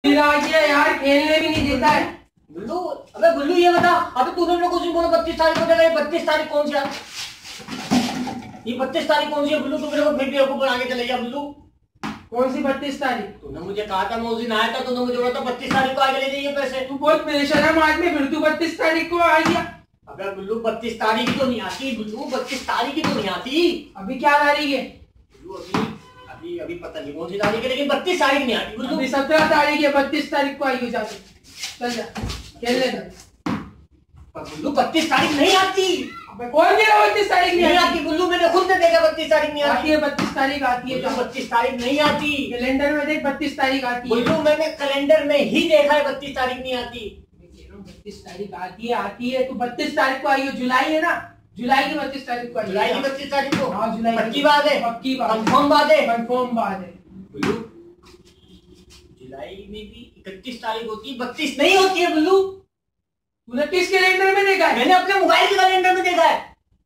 यार खेलने भी नहीं देता है बुल्लू। अबे बुल्लू ये बता, अबे तूने मेरे को कुछ बोला 32 तारीख को देगा। 32 तारीख कौन सी है? ये 32 तारीख कौन सी है बुल्लू? तू मेरे को फिर बेवकूफ बना के चले गया बुल्लू। कौन सी 32 तारीख? तूने मुझे कहा था मैं उस दिन आया था, तूने मुझे बोला था 32 तारीख को आगे ले जाइए पैसे। तू बहुत बेशरम आदमी, फिर तू 32 तारीख को आ गया। अबे बुल्लू 32 तारीख ही तो नहीं आती बुल्लू, 32 तारीख ही तो नहीं आती। अभी क्या तारीख है? बुल्लू अभी अभी पता नहीं कौन सी तारीख है, लेकिन 32 तारीख नहीं आती बुल्लू। अभी 17 तारीख है, 32 तारीख को आएगी। जाके चल जा खेलने जा। बुल्लू 32 तारीख नहीं आती। अबे कौन कह रहा है 32 तारीख नहीं आती बुल्लू? मैंने खुद ने देखा 32 तारीख नहीं आती है। 32 तारीख आती है। 32 तारीख नहीं आती। कैलेंडर में देख 32 तारीख आती है। बुल्लू मैंने कैलेंडर में ही देखा है 32 तारीख नहीं आती। 32 तारीख आती है। तू 32 तारीख को आई है, जुलाई है ना, जुलाई की 32 तारीख को। जुलाई की 32 तारीख को? हाँ जुलाई। पक्की बात है? पक्की बात, कंफर्म बात है? कंफर्म बात है बुल्लू। जुलाई में भी 31 तारीख होती है, 32 नहीं होती है बुल्लू। तूने किस कैलेंडर में देखा है? मैंने अपने मोबाइल के कैलेंडर में देखा है।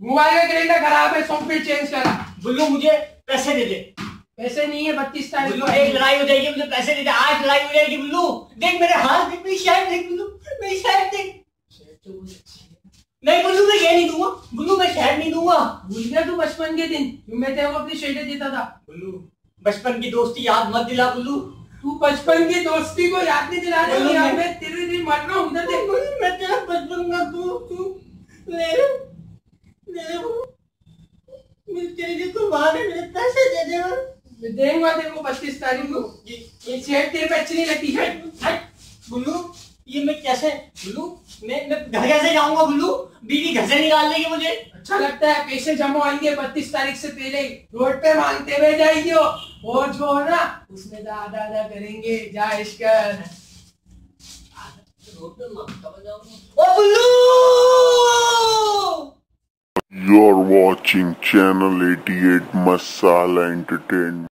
मोबाइल का कैलेंडर खराब है, सॉफ्टवेयर चेंज करा। बुल्लू मुझे पैसे दे दे। पैसे नहीं है 32 तारीख बुल्लू। को। एक लड़ाई हो जाएगी, मुझे पैसे दे दे। आज लड़ाई हो जाएगी बुल्लू। देख मेरे हाथ देख, मेरी शर्ट देख बुल्लू, मेरी शर्ट देख। नहीं बुल्लू मैं ये नहीं दूंगा बुल्लू, मैं शर्ट नहीं दूंगा। भूल गया तू बचपन के दिन, मैं तेरे को अपनी शर्ट देता था। बुल्लू बचपन की दोस्ती याद मत दिला बुल्लू। तू बचपन की दोस्ती को याद नहीं दिला रहा बुल्लू, यार। मैं तेरे दिन मर रहा हूँ। उधर देख, मैं तेरा बचपन का तू ले तेरे लिए कुर्बान है, मेरे पैसे दे दे। मैं देंगे तेरे को 32 तारीख को। ये शर्ट तेरे पे अच्छी नहीं लगती है। बुल्लू ये मैं कैसे बुल्लू, मैं घर कैसे जाऊंगा बुल्लू? बीवी घर से निकाल देगी मुझे। अच्छा लगता है? पैसे जमा होंगे 32 तारीख से पहले ही, रोड पे मांगते हुए जाएगी और जो है ना उसमें आधा आधा करेंगे। जा इश्कर। रोड पे मांगता हुआ जाऊंगा। ओ बुल्लू। You're watching Channel 88 Masala Entertainment.